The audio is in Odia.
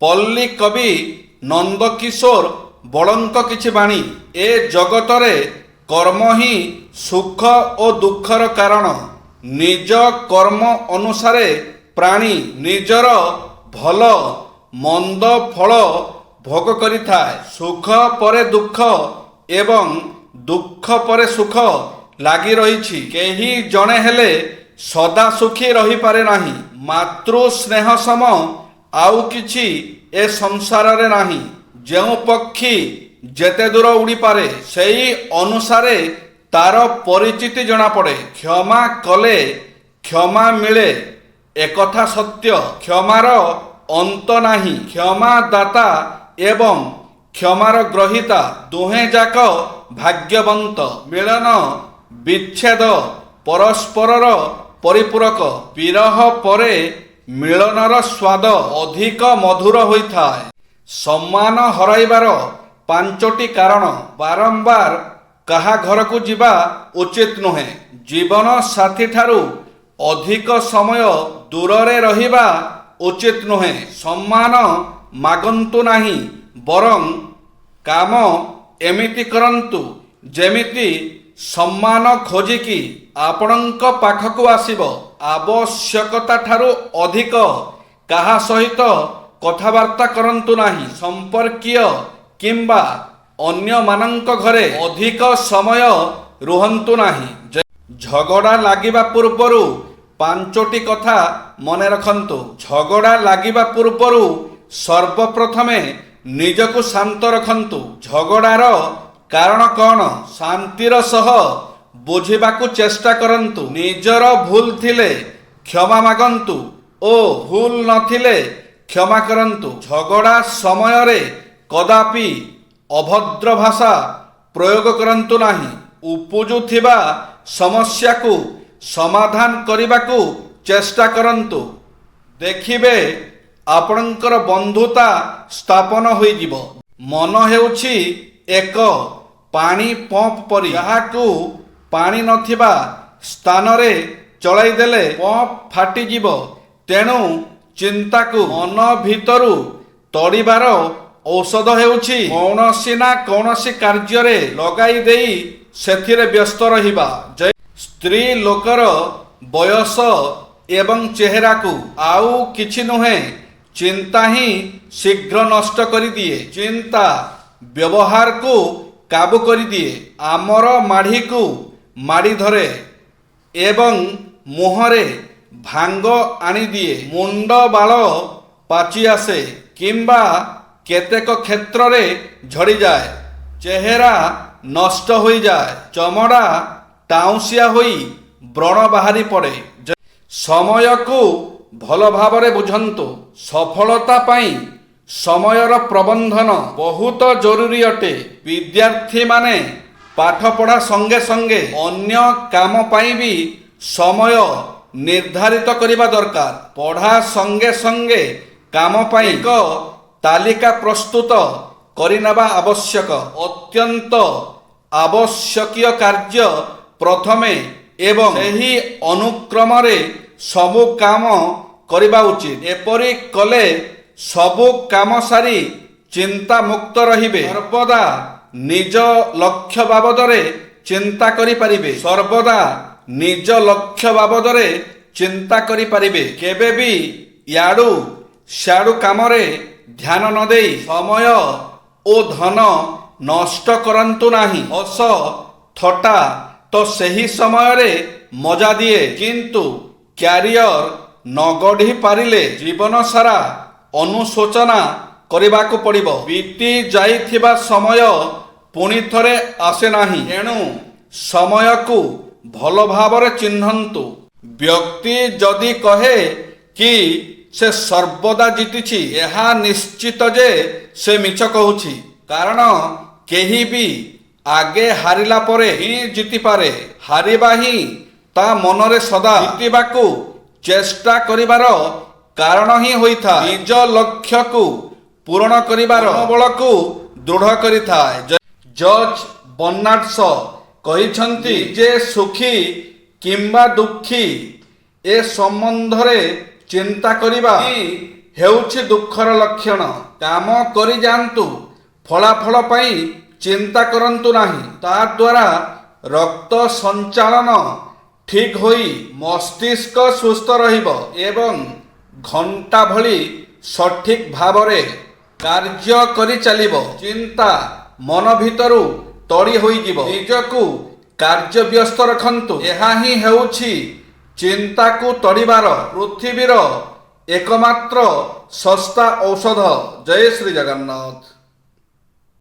ପଲ୍ଲୀ କବି ନନ୍ଦକିଶୋର ବଳଙ୍କ କିଛି ବାଣୀ। ଏ ଜଗତରେ କର୍ମ ହିଁ ସୁଖ ଓ ଦୁଃଖର କାରଣ। ନିଜ କର୍ମ ଅନୁସାରେ ପ୍ରାଣୀ ନିଜର ଭଲ ମନ୍ଦ ଫଳ ଭୋଗ କରିଥାଏ। ସୁଖ ପରେ ଦୁଃଖ ଏବଂ ଦୁଃଖ ପରେ ସୁଖ ଲାଗି ରହିଛି। କେହି ଜଣେ ହେଲେ ସଦା ସୁଖୀ ରହିପାରେ ନାହିଁ। ମାତୃ ସ୍ନେହ ସମ ଆଉ କିଛି ଏ ସଂସାରରେ ନାହିଁ। ଯେଉଁ ପକ୍ଷୀ ଯେତେ ଦୂର ଉଡ଼ିପାରେ ସେହି ଅନୁସାରେ ତାର ପରିଚିତି ଜଣାପଡ଼େ। କ୍ଷମା କଲେ କ୍ଷମା ମିଳେ ଏକଥା ସତ୍ୟ। କ୍ଷମାର ଅନ୍ତ ନାହିଁ। କ୍ଷମା ଦାତା ଏବଂ କ୍ଷମାର ଗ୍ରହୀତା ଦୁହେଁ ଯାକ ଭାଗ୍ୟବନ୍ତ। ମିଳନ ବିଚ୍ଛେଦ ପରସ୍ପରର ପରିପୂରକ। ବିରହ ପରେ ମିଳନର ସ୍ୱାଦ ଅଧିକ ମଧୁର ହୋଇଥାଏ। ସମ୍ମାନ ହରାଇବାର 5ଟି କାରଣ। ବାରମ୍ବାର କାହା ଘରକୁ ଯିବା ଉଚିତ ନୁହେଁ। ଜୀବନ ସାଥୀଠାରୁ ଅଧିକ ସମୟ ଦୂରରେ ରହିବା ଉଚିତ ନୁହେଁ। ସମ୍ମାନ ମାଗନ୍ତୁ ନାହିଁ, ବରଂ କାମ ଏମିତି କରନ୍ତୁ ଯେମିତି ସମ୍ମାନ ଖୋଜିକି ଆପଣଙ୍କ ପାଖକୁ ଆସିବ। ଆବଶ୍ୟକତା ଠାରୁ ଅଧିକ କାହା ସହିତ କଥାବାର୍ତ୍ତା କରନ୍ତୁ ନାହିଁ। ସମ୍ପର୍କୀୟ କିମ୍ବା ଅନ୍ୟମାନଙ୍କ ଘରେ ଅଧିକ ସମୟ ରୁହନ୍ତୁ ନାହିଁ। ଝଗଡ଼ା ଲାଗିବା ପୂର୍ବରୁ 5ଟି କଥା ମନେ ରଖନ୍ତୁ। ଝଗଡ଼ା ଲାଗିବା ପୂର୍ବରୁ ସର୍ବପ୍ରଥମେ ନିଜକୁ ଶାନ୍ତ ରଖନ୍ତୁ। ଝଗଡ଼ାର କାରଣ କ'ଣ ଶାନ୍ତିର ସହ ବୁଝିବାକୁ ଚେଷ୍ଟା କରନ୍ତୁ। ନିଜର ଭୁଲ ଥିଲେ କ୍ଷମା ମାଗନ୍ତୁ ଓ ଭୁଲ ନଥିଲେ କ୍ଷମା କରନ୍ତୁ। ଝଗଡ଼ା ସମୟରେ କଦାପି ଅଭଦ୍ର ଭାଷା ପ୍ରୟୋଗ କରନ୍ତୁ ନାହିଁ। ଉପୁଜୁଥିବା ସମସ୍ୟାକୁ ସମାଧାନ କରିବାକୁ ଚେଷ୍ଟା କରନ୍ତୁ। ଦେଖିବେ ଆପଣଙ୍କର ବନ୍ଧୁତା ସ୍ଥାପନ ହୋଇଯିବ। ମନ ହେଉଛି ଏକ ପାଣି ପମ୍ପ ପରି, ଯାହାକୁ ପାଣି ନଥିବା ସ୍ଥାନରେ ଚଳାଇଦେଲେ ପମ୍ପ ଫାଟିଯିବ। ତେଣୁ ଚିନ୍ତାକୁ ମନ ଭିତରୁ ତଡ଼ିବାର ଔଷଧ ହେଉଛି କୌଣସି ନା କୌଣସି କାର୍ଯ୍ୟରେ ଲଗାଇ ଦେଇ ସେଥିରେ ବ୍ୟସ୍ତ ରହିବା। ସ୍ତ୍ରୀ ଲୋକର ବୟସ ଏବଂ ଚେହେରାକୁ ଆଉ କିଛି ନୁହେଁ, ଚିନ୍ତା ହିଁ ଶୀଘ୍ର ନଷ୍ଟ କରିଦିଏ। ଚିନ୍ତା ବ୍ୟବହାରକୁ କାବୁ କରିଦିଏ। ଆମର ମାଢ଼ିକୁ ମାଡ଼ି ଧରେ ଏବଂ ମୁହଁରେ ଭାଙ୍ଗ ଆଣିଦିଏ। ମୁଣ୍ଡ ବାଳ ପାଚି ଆସେ କିମ୍ବା କେତେକ କ୍ଷେତ୍ରରେ ଝଡ଼ିଯାଏ। ଚେହେରା ନଷ୍ଟ ହୋଇଯାଏ। ଚମଡ଼ା ଟାଉଁସିଆ ହୋଇ ବ୍ରଣ ବାହାରି ପଡ଼େ। ସମୟକୁ ଭଲ ଭାବରେ ବୁଝନ୍ତୁ। ସଫଳତା ପାଇଁ ସମୟର ପ୍ରବନ୍ଧନ ବହୁତ ଜରୁରୀ ଅଟେ। ବିଦ୍ୟାର୍ଥୀମାନେ ପାଠପଢ଼ା ସଙ୍ଗେ ସଙ୍ଗେ ଅନ୍ୟ କାମ ପାଇଁ ବି ସମୟ ନିର୍ଦ୍ଧାରିତ କରିବା ଦରକାର। ପଢ଼ା ସଙ୍ଗେ ସଙ୍ଗେ କାମ ପାଇଁ ଏକ ତାଲିକା ପ୍ରସ୍ତୁତ କରିନେବା ଆବଶ୍ୟକ। ଅତ୍ୟନ୍ତ ଆବଶ୍ୟକୀୟ କାର୍ଯ୍ୟ ପ୍ରଥମେ ଏବଂ ସେହି ଅନୁକ୍ରମରେ ସବୁ କାମ କରିବା ଉଚିତ। ଏପରି କଲେ ସବୁ କାମ ସାରି ଚିନ୍ତାମୁକ୍ତ ରହିବେ। ସର୍ବଦା ନିଜ ଲକ୍ଷ୍ୟ ବାବଦରେ ଚିନ୍ତା କରିପାରିବେ। ସର୍ବଦା ନିଜ ଲକ୍ଷ୍ୟ ବାବଦରେ ଚିନ୍ତା କରିପାରିବେ। କେବେ ବି ଇଆଡ଼ୁ ସିଆଡ଼ୁ କାମରେ ଧ୍ୟାନ ନ ଦେଇ ସମୟ ଓ ଧନ ନଷ୍ଟ କରନ୍ତୁ ନାହିଁ। ହସ ଥଟ୍ଟା ତ ସେହି ସମୟରେ ମଜା ଦିଏ, କିନ୍ତୁ କ୍ୟାରିୟର ନ ଗଢ଼ି ପାରିଲେ ଜୀବନ ସାରା ଅନୁଶୋଚନା କରିବାକୁ ପଡ଼ିବ। ବିତି ଯାଇଥିବା ସମୟ ପୁଣି ଥରେ ଆସେ ନାହିଁ। ଏଣୁ ସମୟକୁ ଭଲ ଭାବରେ ଚିହ୍ନନ୍ତୁ। ବ୍ୟକ୍ତି ଯଦି କହେ କି ସେ ସର୍ବଦା ଜିତିଛି, ଏହା ନିଶ୍ଚିତ ଯେ ସେ ମିଛ କହୁଛି। କାରଣ କେହି ବି ଆଗେ ହାରିଲା ପରେ ହିଁ ଜିତିପାରେ। ହାରିବା ହିଁ ତା ମନରେ ସଦା ଜିତିବାକୁ ଚେଷ୍ଟା କରିବାର କାରଣ ହିଁ ହୋଇଥାଏ। ନିଜ ଲକ୍ଷ୍ୟକୁ ପୂରଣ କରିବାର ମନୋବଳକୁ ଦୃଢ଼ କରିଥାଏ। ଜର୍ଜ ବର୍ନାର୍ଡ ଶ କହିଛନ୍ତି ଯେ ସୁଖୀ କିମ୍ବା ଦୁଃଖୀ ଏ ସମ୍ବନ୍ଧରେ ଚିନ୍ତା କରିବା ହିଁ ହେଉଛି ଦୁଃଖର ଲକ୍ଷଣ। କାମ କରି ଯାଆନ୍ତୁ, ଫଳାଫଳ ପାଇଁ ଚିନ୍ତା କରନ୍ତୁ ନାହିଁ। ତାଦ୍ୱାରା ରକ୍ତ ସଞ୍ଚାଳନ ଠିକ୍ ହୋଇ ମସ୍ତିଷ୍କ ସୁସ୍ଥ ରହିବ ଏବଂ ଘଣ୍ଟା ଭଳି ସଠିକ୍ ଭାବରେ କାର୍ଯ୍ୟ କରି ଚାଲିବ। ଚିନ୍ତା ମନ ଭିତରୁ ତଡ଼ି ହୋଇଯିବ। ନିଜକୁ କାର୍ଯ୍ୟବ୍ୟସ୍ତ ରଖନ୍ତୁ। ଏହା ହିଁ ହେଉଛି ଚିନ୍ତାକୁ ତଡ଼ିବାର ପୃଥିବୀର ଏକମାତ୍ର ଶସ୍ତା ଔଷଧ। ଜୟ ଶ୍ରୀ ଜଗନ୍ନାଥ।